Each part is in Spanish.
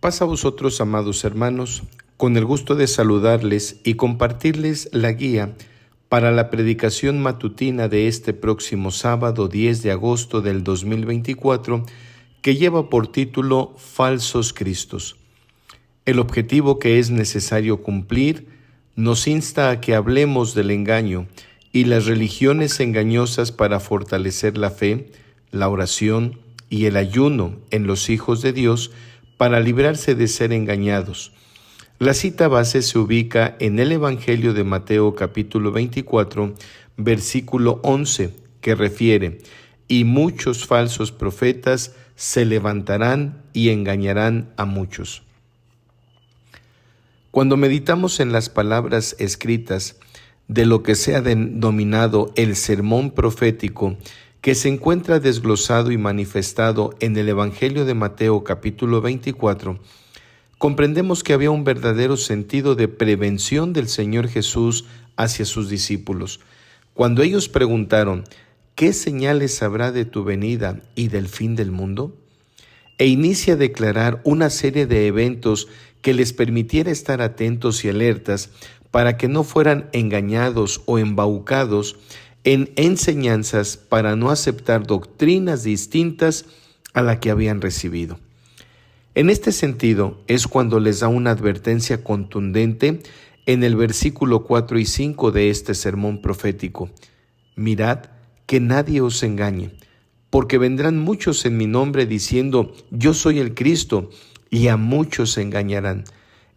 Paz a vosotros, amados hermanos, con el gusto de saludarles y compartirles la guía para la predicación matutina de este próximo sábado 10 de agosto del 2024, que lleva por título Falsos Cristos. El objetivo que es necesario cumplir nos insta a que hablemos del engaño y las religiones engañosas para fortalecer la fe, la oración y el ayuno en los hijos de Dios para librarse de ser engañados. La cita base se ubica en el Evangelio de Mateo capítulo 24, versículo 11, que refiere: «Y muchos falsos profetas se levantarán y engañarán a muchos». Cuando meditamos en las palabras escritas de lo que se ha denominado el sermón profético, que se encuentra desglosado y manifestado en el Evangelio de Mateo capítulo 24, comprendemos que había un verdadero sentido de prevención del Señor Jesús hacia sus discípulos. Cuando ellos preguntaron: ¿qué señales habrá de tu venida y del fin del mundo? E inicia a declarar una serie de eventos que les permitiera estar atentos y alertas para que no fueran engañados o embaucados en enseñanzas para no aceptar doctrinas distintas a la que habían recibido. En este sentido es cuando les da una advertencia contundente en el versículo 4 y 5 de este sermón profético: «Mirad que nadie os engañe, porque vendrán muchos en mi nombre diciendo: yo soy el Cristo, y a muchos se engañarán».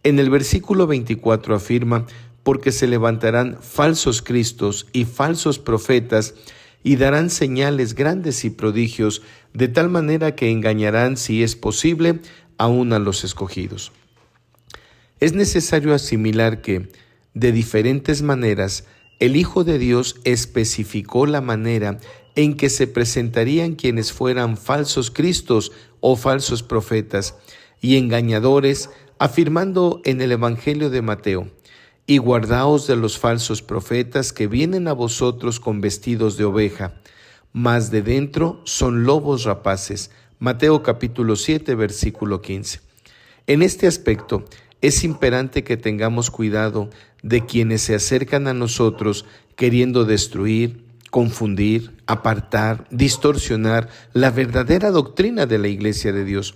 En el versículo 24 afirma: «Porque se levantarán falsos cristos y falsos profetas, y darán señales grandes y prodigios, de tal manera que engañarán, si es posible, aún a los escogidos». Es necesario asimilar que, de diferentes maneras, el Hijo de Dios especificó la manera en que se presentarían quienes fueran falsos cristos o falsos profetas y engañadores, afirmando en el Evangelio de Mateo: «Y guardaos de los falsos profetas que vienen a vosotros con vestidos de oveja, mas de dentro son lobos rapaces». Mateo capítulo 7, versículo 15. En este aspecto, es imperante que tengamos cuidado de quienes se acercan a nosotros queriendo destruir, confundir, apartar, distorsionar la verdadera doctrina de la Iglesia de Dios.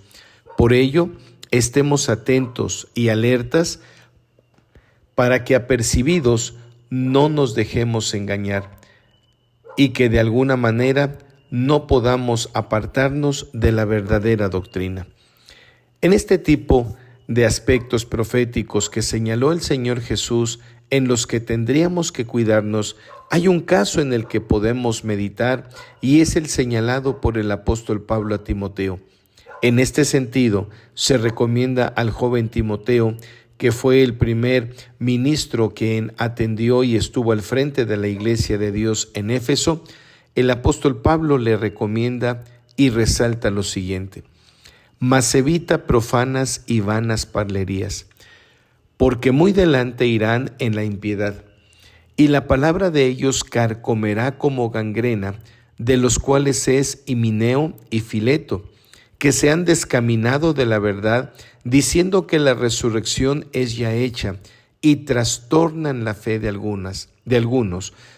Por ello, estemos atentos y alertas para que apercibidos no nos dejemos engañar y que de alguna manera no podamos apartarnos de la verdadera doctrina. En este tipo de aspectos proféticos que señaló el Señor Jesús, en los que tendríamos que cuidarnos, hay un caso en el que podemos meditar, y es el señalado por el apóstol Pablo a Timoteo. En este sentido, se recomienda al joven Timoteo, que fue el primer ministro quien atendió y estuvo al frente de la Iglesia de Dios en Éfeso. El apóstol Pablo le recomienda y resalta lo siguiente: «Mas evita profanas y vanas parlerías, porque muy delante irán en la impiedad, y la palabra de ellos carcomerá como gangrena, de los cuales es Himeneo y Fileto, que se han descaminado de la verdad, diciendo que la resurrección es ya hecha, y trastornan la fe de algunos».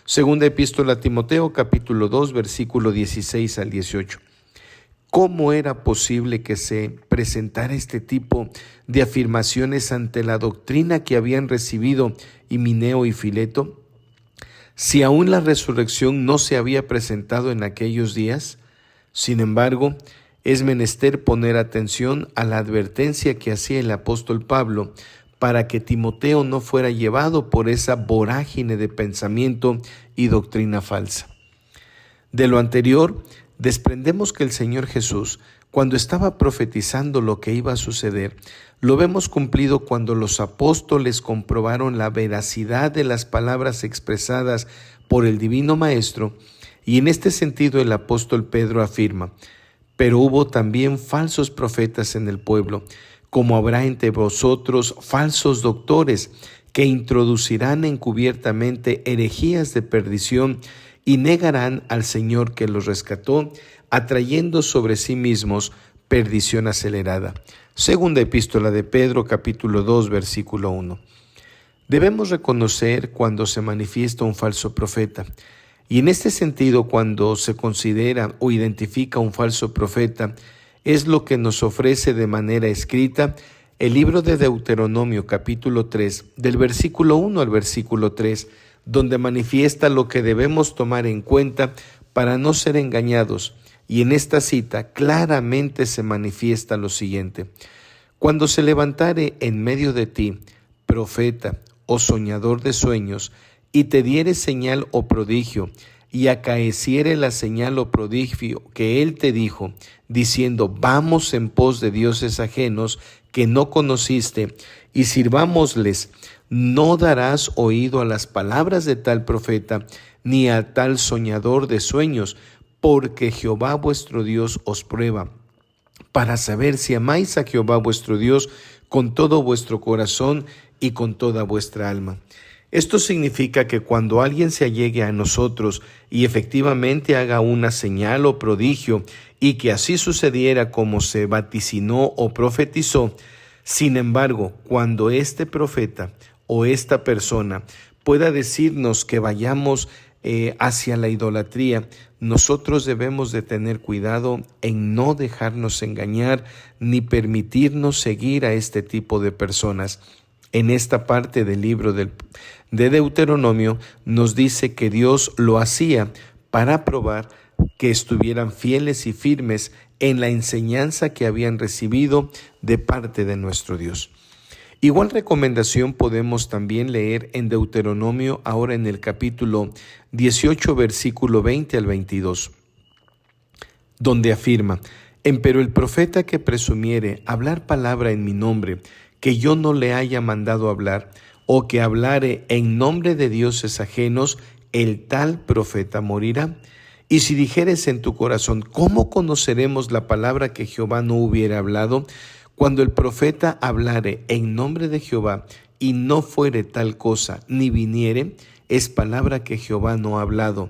Segunda epístola a Timoteo, capítulo 2, versículo 16 al 18. ¿Cómo era posible que se presentara este tipo de afirmaciones ante la doctrina que habían recibido Himeneo y Fileto, si aún la resurrección no se había presentado en aquellos días? Sin embargo, es menester poner atención a la advertencia que hacía el apóstol Pablo para que Timoteo no fuera llevado por esa vorágine de pensamiento y doctrina falsa. De lo anterior, desprendemos que el Señor Jesús, cuando estaba profetizando lo que iba a suceder, lo vemos cumplido cuando los apóstoles comprobaron la veracidad de las palabras expresadas por el Divino Maestro, y en este sentido el apóstol Pedro afirma: «Pero hubo también falsos profetas en el pueblo, como habrá entre vosotros falsos doctores, que introducirán encubiertamente herejías de perdición y negarán al Señor que los rescató, atrayendo sobre sí mismos perdición acelerada». Segunda epístola de Pedro, capítulo 2, versículo 1. Debemos reconocer cuando se manifiesta un falso profeta. Y en este sentido, cuando se considera o identifica un falso profeta, es lo que nos ofrece de manera escrita el libro de Deuteronomio, capítulo 3, del versículo 1 al versículo 3, donde manifiesta lo que debemos tomar en cuenta para no ser engañados. Y en esta cita claramente se manifiesta lo siguiente: cuando se levantare en medio de ti profeta o soñador de sueños, y te diere señal o prodigio, y acaeciere la señal o prodigio que él te dijo, diciendo, vamos en pos de dioses ajenos que no conociste, y sirvámosles, no darás oído a las palabras de tal profeta, ni a tal soñador de sueños, porque Jehová vuestro Dios os prueba, para saber si amáis a Jehová vuestro Dios con todo vuestro corazón y con toda vuestra alma. Esto significa que cuando alguien se allegue a nosotros y efectivamente haga una señal o prodigio, y que así sucediera como se vaticinó o profetizó, sin embargo, cuando este profeta o esta persona pueda decirnos que vayamos hacia la idolatría, nosotros debemos de tener cuidado en no dejarnos engañar ni permitirnos seguir a este tipo de personas. En esta parte del libro de Deuteronomio nos dice que Dios lo hacía para probar que estuvieran fieles y firmes en la enseñanza que habían recibido de parte de nuestro Dios. Igual recomendación podemos también leer en Deuteronomio, ahora en el capítulo 18, versículo 20 al 22, donde afirma: Empero el profeta que presumiere hablar palabra en mi nombre, que yo no le haya mandado hablar, o que hablare en nombre de dioses ajenos, el tal profeta morirá. Y si dijeres en tu corazón, ¿cómo conoceremos la palabra que Jehová no hubiera hablado? Cuando el profeta hablare en nombre de Jehová, y no fuere tal cosa, ni viniere, es palabra que Jehová no ha hablado.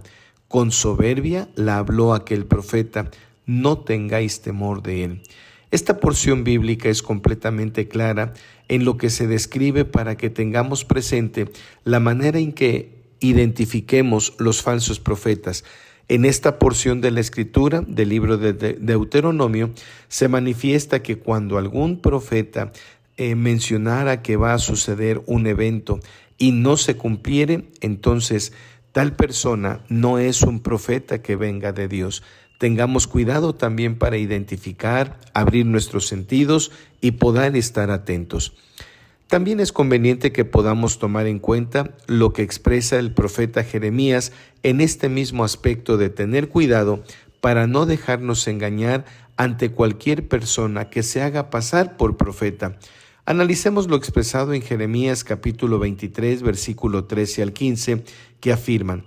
Con soberbia la habló aquel profeta, no tengáis temor de él. Esta porción bíblica es completamente clara en lo que se describe para que tengamos presente la manera en que identifiquemos los falsos profetas. En esta porción de la Escritura, del libro de Deuteronomio, se manifiesta que cuando algún profeta mencionara que va a suceder un evento y no se cumpliere, entonces tal persona no es un profeta que venga de Dios. Tengamos cuidado también para identificar, abrir nuestros sentidos y poder estar atentos. También es conveniente que podamos tomar en cuenta lo que expresa el profeta Jeremías en este mismo aspecto de tener cuidado para no dejarnos engañar ante cualquier persona que se haga pasar por profeta. Analicemos lo expresado en Jeremías capítulo 23, versículo 13 al 15, que afirman: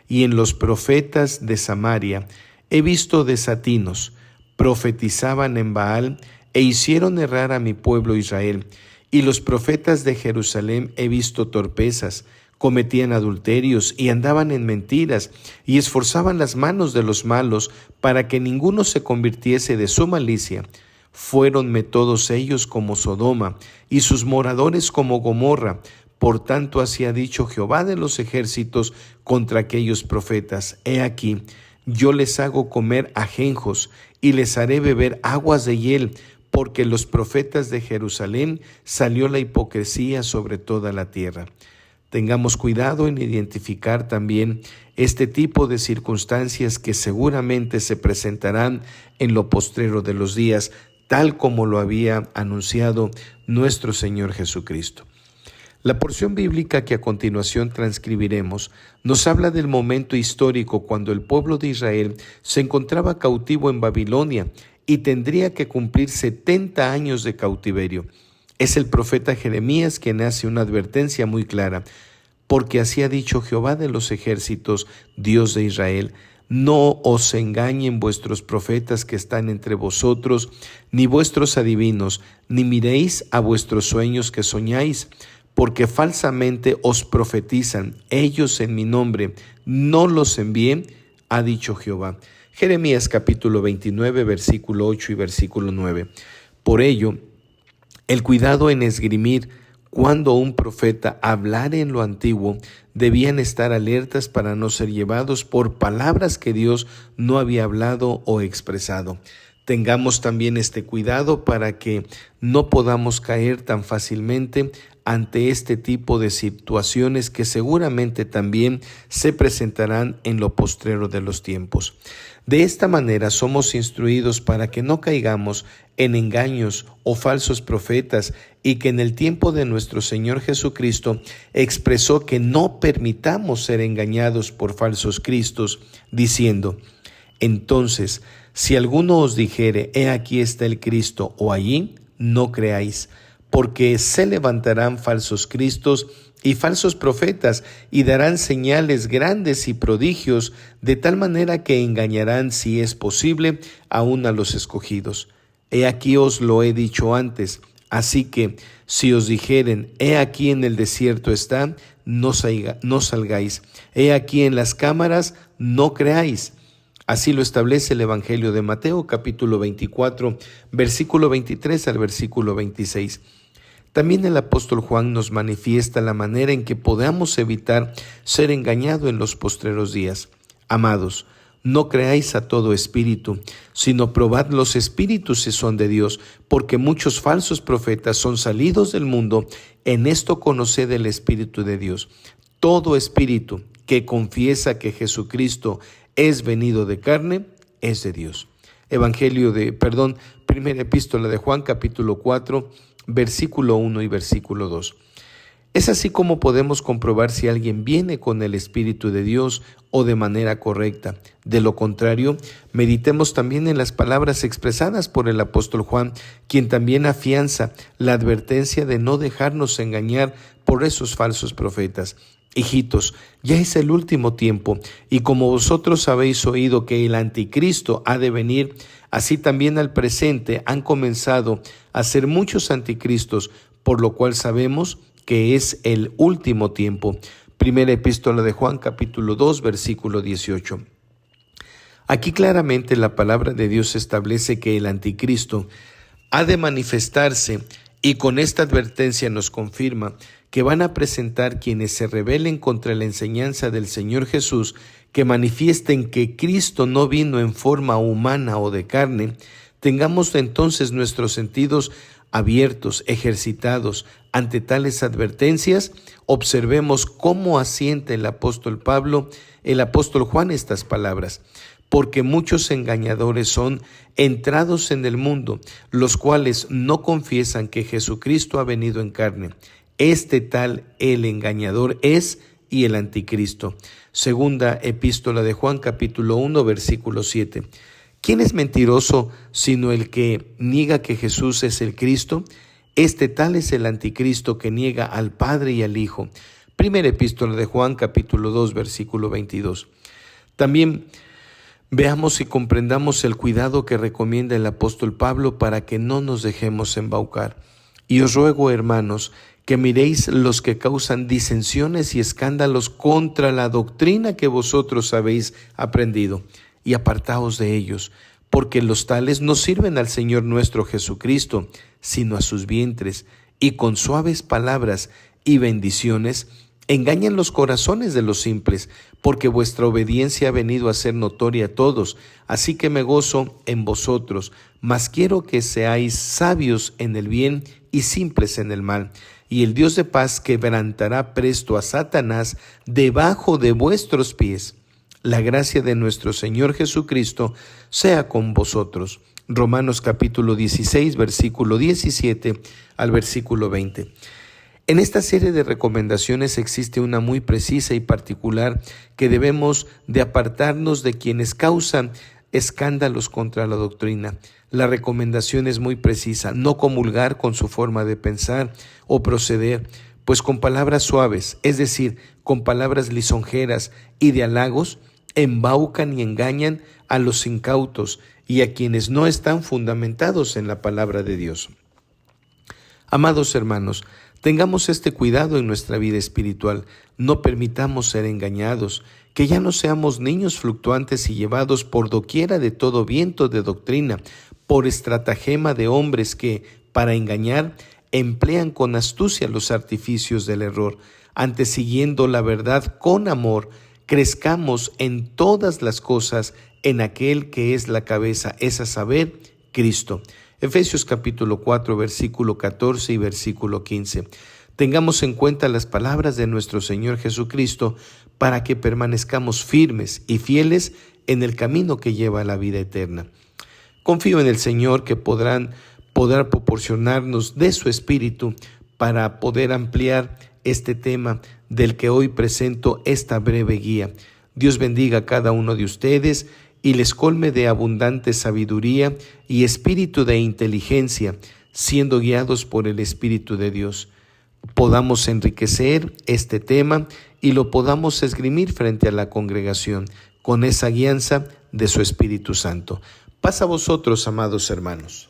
Y en los profetas de Samaria he visto desatinos, profetizaban en Baal e hicieron errar a mi pueblo Israel. Y los profetas de Jerusalén he visto torpezas, cometían adulterios y andaban en mentiras, y esforzaban las manos de los malos para que ninguno se convirtiese de su malicia. Fuéronme todos ellos como Sodoma, y sus moradores como Gomorra. Por tanto, así ha dicho Jehová de los ejércitos contra aquellos profetas: He aquí, yo les hago comer ajenjos, y les haré beber aguas de hiel, porque los profetas de Jerusalén salió la hipocresía sobre toda la tierra. Tengamos cuidado en identificar también este tipo de circunstancias que seguramente se presentarán en lo postrero de los días, tal como lo había anunciado nuestro Señor Jesucristo. La porción bíblica que a continuación transcribiremos nos habla del momento histórico cuando el pueblo de Israel se encontraba cautivo en Babilonia y tendría que cumplir 70 años de cautiverio. Es el profeta Jeremías quien hace una advertencia muy clara: porque así ha dicho Jehová de los ejércitos, Dios de Israel: no os engañen vuestros profetas que están entre vosotros, ni vuestros adivinos, ni miréis a vuestros sueños que soñáis, porque falsamente os profetizan ellos en mi nombre, no los envié, ha dicho Jehová. Jeremías capítulo 29, versículo 8 y versículo 9. Por ello, El cuidado en esgrimir cuando un profeta hablare en lo antiguo, debían estar alertas para no ser llevados por palabras que Dios no había hablado o expresado. Tengamos también este cuidado para que no podamos caer tan fácilmente ante este tipo de situaciones que seguramente también se presentarán en lo postrero de los tiempos. De esta manera somos instruidos para que no caigamos en engaños o falsos profetas, y que en el tiempo de nuestro Señor Jesucristo expresó que no permitamos ser engañados por falsos cristos, diciendo: entonces, si alguno os dijere, he aquí está el Cristo, o allí, no creáis, porque se levantarán falsos cristos y falsos profetas, y darán señales grandes y prodigios, de tal manera que engañarán, si es posible, aún a los escogidos. He aquí os lo he dicho antes, así que si os dijeren, he aquí en el desierto está, no salgáis, he aquí en las cámaras, no creáis. Así lo establece el Evangelio de Mateo, capítulo 24, versículo 23 al versículo 26. También el apóstol Juan nos manifiesta la manera en que podamos evitar ser engañados en los postreros días. Amados, no creáis a todo espíritu, sino probad los espíritus si son de Dios, porque muchos falsos profetas son salidos del mundo. En esto conoced el Espíritu de Dios. Todo espíritu que confiesa que Jesucristo es venido de carne es de Dios. Primera epístola de Juan, capítulo 4, versículo 1 y versículo 2. Es así como podemos comprobar si alguien viene con el Espíritu de Dios o de manera correcta. De lo contrario, meditemos también en las palabras expresadas por el apóstol Juan, quien también afianza la advertencia de no dejarnos engañar por esos falsos profetas. Hijitos, ya es el último tiempo, y como vosotros habéis oído que el anticristo ha de venir, así también al presente han comenzado a ser muchos anticristos, por lo cual sabemos que es el último tiempo. Primera epístola de Juan, capítulo 2, versículo 18. Aquí claramente la palabra de Dios establece que el anticristo ha de manifestarse, y con esta advertencia nos confirma que van a presentar quienes se rebelen contra la enseñanza del Señor Jesús, que manifiesten que Cristo no vino en forma humana o de carne. Tengamos entonces nuestros sentidos abiertos, ejercitados ante tales advertencias. Observemos cómo asiente el apóstol Juan estas palabras. Porque muchos engañadores son entrados en el mundo, los cuales no confiesan que Jesucristo ha venido en carne. Este tal el engañador es y el anticristo. Segunda epístola de Juan, capítulo 1, versículo 7. ¿Quién es mentiroso sino el que niega que Jesús es el Cristo? Este tal es el anticristo que niega al Padre y al Hijo. Primera epístola de Juan, capítulo 2, versículo 22. También veamos y comprendamos el cuidado que recomienda el apóstol Pablo para que no nos dejemos embaucar. Y os ruego, hermanos, que miréis los que causan disensiones y escándalos contra la doctrina que vosotros habéis aprendido, y apartaos de ellos, porque los tales no sirven al Señor nuestro Jesucristo, sino a sus vientres, y con suaves palabras y bendiciones engañan los corazones de los simples, porque vuestra obediencia ha venido a ser notoria a todos. Así que me gozo en vosotros, mas quiero que seáis sabios en el bien y simples en el mal. Y el Dios de paz quebrantará presto a Satanás debajo de vuestros pies. La gracia de nuestro Señor Jesucristo sea con vosotros. Romanos capítulo 16, versículo 17 al versículo 20. En esta serie de recomendaciones existe una muy precisa y particular, que debemos de apartarnos de quienes causan escándalos contra la doctrina. La recomendación es muy precisa: no comulgar con su forma de pensar o proceder, pues con palabras suaves, es decir, con palabras lisonjeras y de halagos, embaucan y engañan a los incautos y a quienes no están fundamentados en la palabra de Dios. Amados hermanos, tengamos este cuidado en nuestra vida espiritual. No permitamos ser engañados, que ya no seamos niños fluctuantes y llevados por doquiera de todo viento de doctrina, por estratagema de hombres que, para engañar, emplean con astucia los artificios del error. Antes, siguiendo la verdad con amor, crezcamos en todas las cosas en aquel que es la cabeza, es a saber, Cristo. Efesios capítulo 4, versículo 14 y versículo 15. Tengamos en cuenta las palabras de nuestro Señor Jesucristo para que permanezcamos firmes y fieles en el camino que lleva a la vida eterna. Confío en el Señor que podrá proporcionarnos de su Espíritu para poder ampliar este tema del que hoy presento esta breve guía. Dios bendiga a cada uno de ustedes y les colme de abundante sabiduría y espíritu de inteligencia, siendo guiados por el Espíritu de Dios. Podamos enriquecer este tema y lo podamos esgrimir frente a la congregación con esa guianza de su Espíritu Santo. Paz a vosotros, amados hermanos.